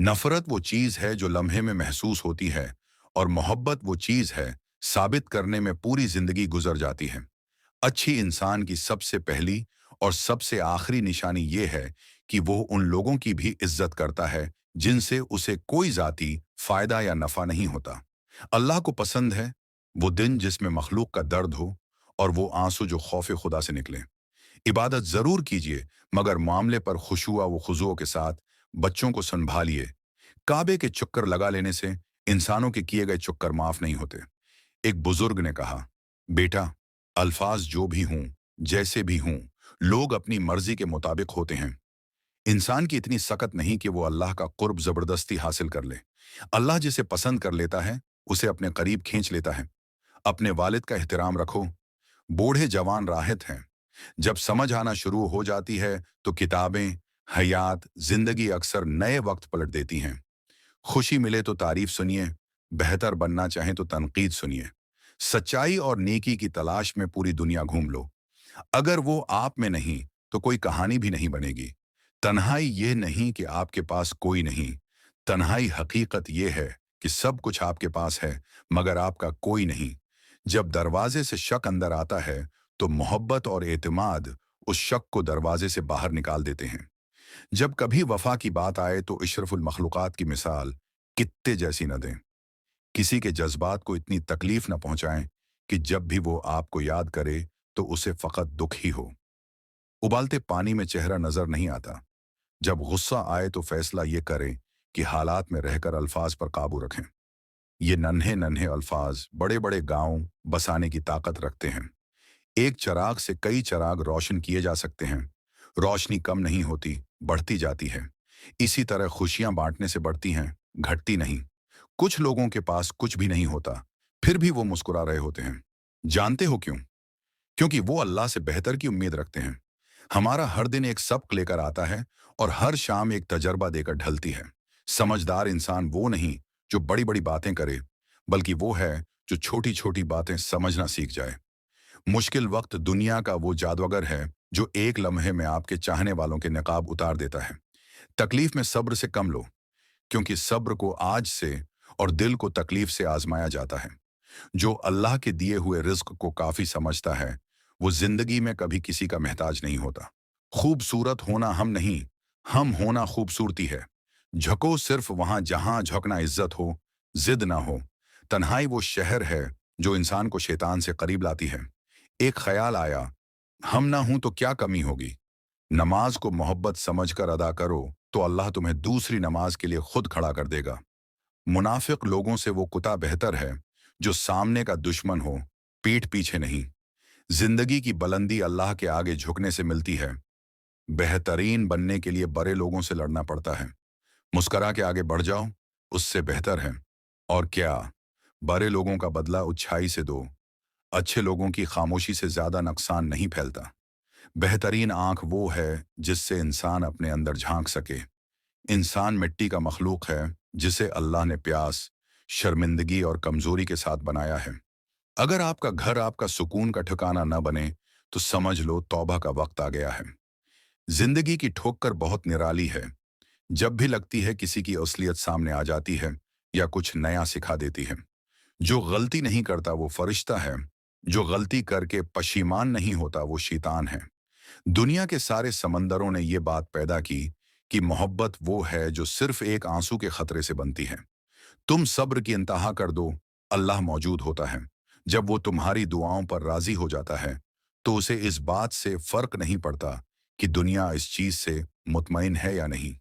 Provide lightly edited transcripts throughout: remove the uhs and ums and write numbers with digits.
नफरत वो चीज है जो लम्हे में महसूस होती है, और मोहब्बत वो चीज है साबित करने में पूरी जिंदगी गुजर जाती है। अच्छी इंसान की सबसे पहली और सबसे आखिरी निशानी ये है कि वो उन लोगों की भी इज्जत करता है जिनसे उसे कोई जाती फायदा या नफा नहीं होता। अल्लाह को पसंद है वो दिन जिसमें मखलूक का दर्द हो, और वो आंसू जो खौफ खुदा से निकले। इबादत जरूर कीजिए, मगर मामले पर खुशुआ व खुजुओं के साथ। बच्चों को संभालिए। काबे के चक्कर लगा लेने से इंसानों के किए गए चक्कर माफ नहीं होते। एक बुजुर्ग ने कहा, बेटा, अल्फाज जो भी हों, जैसे भी हों, लोग अपनी मर्जी के मुताबिक होते हैं। इंसान की इतनी सकत नहीं कि वो अल्लाह का कुर्ब जबरदस्ती हासिल कर ले। अल्लाह जिसे पसंद कर लेता है उसे अपने करीब खींच लेता है। अपने वालिद का एहतराम रखो। बूढ़े जवान राहत हैं। जब समझ आना शुरू हो जाती है तो किताबें, हयात, जिंदगी अक्सर नए वक्त पलट देती हैं। खुशी मिले तो तारीफ सुनिए, बेहतर बनना चाहें तो तनकीद सुनिए। सच्चाई और नेकी की तलाश में पूरी दुनिया घूम लो। अगर वो आप में नहीं तो कोई कहानी भी नहीं बनेगी। तन्हाई ये नहीं कि आपके पास कोई नहीं। तन्हाई हकीकत ये है कि सब कुछ आपके पास है, मगर आपका कोई नहीं। जब दरवाजे से शक अंदर आता है तो मोहब्बत और एतमाद उस शक को दरवाजे से बाहर निकाल देते हैं। जब कभी वफा की बात आए तो इशरफुल मखलूकात की मिसाल कित्ते जैसी न दें। किसी के जज्बात को इतनी तकलीफ न पहुंचाएं कि जब भी वो आपको याद करे तो उसे फकत दुख ही हो। उबालते पानी में चेहरा नजर नहीं आता। जब गुस्सा आए तो फैसला ये करें कि हालात में रहकर अल्फाज पर काबू रखें। ये नन्हे नन्हे अल्फाज बड़े बड़े गांव बसाने की ताकत रखते हैं। एक चिराग से कई चिराग रोशन किए जा सकते हैं। रोशनी कम नहीं होती, बढ़ती जाती है। इसी तरह खुशियां बांटने से बढ़ती हैं, घटती नहीं। कुछ लोगों के पास कुछ भी नहीं होता, फिर भी वो मुस्कुरा रहे होते हैं। जानते हो क्यों? क्योंकि वो अल्लाह से बेहतर की उम्मीद रखते हैं। हमारा हर दिन एक सबक लेकर आता है, और हर शाम एक तजर्बा देकर ढलती है। समझदार इंसान वो नहीं जो बड़ी बड़ी बातें करे, बल्कि वो है जो छोटी छोटी बातें समझना सीख जाए। मुश्किल वक्त दुनिया का वो जादूगर है जो एक लम्हे में आपके चाहने वालों के नकाब उतार देता है। तकलीफ में सब्र से कम लो, क्योंकि सब्र को आज से और दिल को तकलीफ से आजमाया जाता है। जो अल्लाह के दिए हुए रिज्क को काफी समझता है वो जिंदगी में कभी किसी का मोहताज नहीं होता। खूबसूरत होना हम नहीं, हम होना खूबसूरती है। झको सिर्फ वहां जहां झुकना इज्जत हो, जिद ना हो। तन्हाई वो शहर है जो इंसान को शैतान से करीब लाती है। एक ख्याल आया, हम ना हूं तो क्या कमी होगी। नमाज को मोहब्बत समझकर अदा करो तो अल्लाह तुम्हें दूसरी नमाज के लिए खुद खड़ा कर देगा। मुनाफिक लोगों से वो कुत्ता बेहतर है जो सामने का दुश्मन हो, पीठ पीछे नहीं। जिंदगी की बुलंदी अल्लाह के आगे झुकने से मिलती है। बेहतरीन बनने के लिए बड़े लोगों से लड़ना पड़ता है। मुस्करा के आगे बढ़ जाओ, उससे बेहतर है। और क्या, बड़े लोगों का बदला अच्छाई से दो। अच्छे लोगों की खामोशी से ज्यादा नुकसान नहीं फैलता। बेहतरीन आंख वो है जिससे इंसान अपने अंदर झांक सके। इंसान मिट्टी का मखलूक है जिसे अल्लाह ने प्यास, शर्मिंदगी और कमजोरी के साथ बनाया है। अगर आपका घर आपका सुकून का ठिकाना न बने तो समझ लो तौबा का वक्त आ गया है। जिंदगी की ठोकर बहुत निराली है। जब भी लगती है किसी की असलियत सामने आ जाती है या कुछ नया सिखा देती है। जो गलती नहीं करता वो फरिश्ता है, जो गलती करके पशीमान नहीं होता वो शैतान है। दुनिया के सारे समंदरों ने ये बात पैदा की कि मोहब्बत वो है जो सिर्फ एक आंसू के खतरे से बनती है। तुम सब्र की इंतहा कर दो, अल्लाह मौजूद होता है। जब वो तुम्हारी दुआओं पर राजी हो जाता है तो उसे इस बात से फर्क नहीं पड़ता कि दुनिया इस चीज से मुतमईन है या नहीं।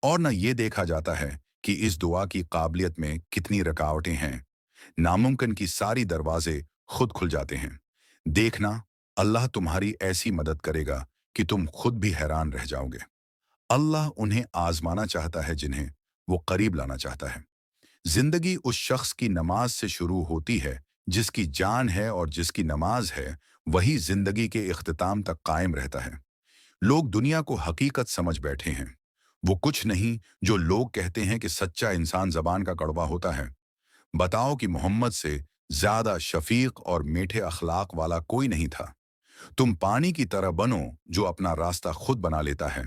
और न ये देखा जाता है कि इस दुआ की काबिलियत में कितनी रुकावटें हैं। नामुमकिन की सारी दरवाजे खुद खुल जाते हैं। देखना, अल्लाह तुम्हारी ऐसी मदद करेगा कि तुम खुद भी हैरान रह जाओगे। अल्लाह उन्हें आजमाना चाहता है जिन्हें वो करीब लाना चाहता है। जिंदगी उस शख्स की नमाज से शुरू होती है जिसकी जान है, और जिसकी नमाज है वही जिंदगी के इख्तिताम तक कायम रहता है। लोग दुनिया को हकीकत समझ बैठे हैं। वो कुछ नहीं जो लोग कहते हैं कि सच्चा इंसान जबान का कड़वा होता है। बताओ कि मोहम्मद से ज्यादा शफीक और मीठे अखलाक वाला कोई नहीं था। तुम पानी की तरह बनो जो अपना रास्ता खुद बना लेता है।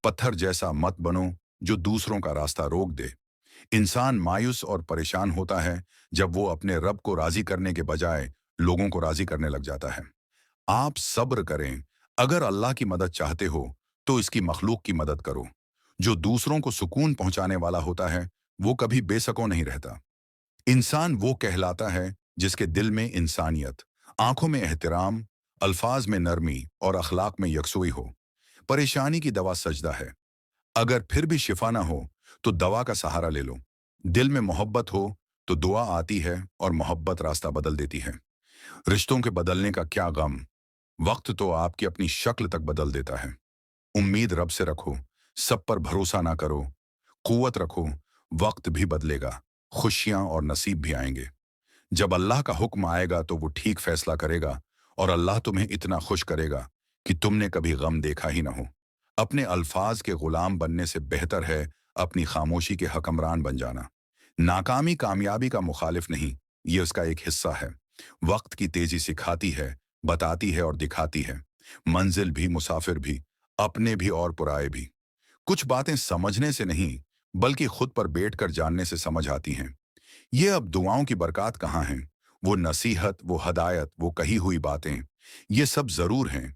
पत्थर जैसा मत बनो जो दूसरों का रास्ता रोक दे। इंसान मायूस और परेशान होता है जब वो अपने रब को राजी करने के बजाय लोगों को राजी करने लग जाता है। आप सब्र करें। अगर अल्लाह की मदद चाहते हो तो इसकी मखलूक की मदद करो। जो दूसरों को सुकून पहुंचाने वाला होता है वो कभी बेसको नहीं रहता। इंसान वो कहलाता है जिसके दिल में इंसानियत, आंखों में एहतराम, अल्फाज में नरमी और अखलाक में यकसुई हो। परेशानी की दवा सजदा है। अगर फिर भी शिफा ना हो तो दवा का सहारा ले लो। दिल में मोहब्बत हो तो दुआ आती है और मोहब्बत रास्ता बदल देती है। रिश्तों के बदलने का क्या गम, वक्त तो आपकी अपनी शक्ल तक बदल देता है। उम्मीद रब से रखो, सब पर भरोसा ना करो, कुव्वत रखो, वक्त भी बदलेगा, खुशियां और नसीब भी आएंगे। जब अल्लाह का हुक्म आएगा तो वो ठीक फैसला करेगा और अल्लाह तुम्हें इतना खुश करेगा कि तुमने कभी गम देखा ही ना हो। अपने अल्फाज के गुलाम बनने से बेहतर है अपनी खामोशी के हकमरान बन जाना। नाकामी कामयाबी का मुखालिफ नहीं, ये उसका एक हिस्सा है। वक्त की तेजी सिखाती है, बताती है और दिखाती है। मंजिल भी, मुसाफिर भी, अपने भी और पुराए भी। कुछ बातें समझने से नहीं बल्कि खुद पर बैठकर जानने से समझ आती हैं। ये अब दुआओं की बरकत कहाँ हैं? वो नसीहत, वो हदायत, वो कही हुई बातें, ये सब जरूर हैं,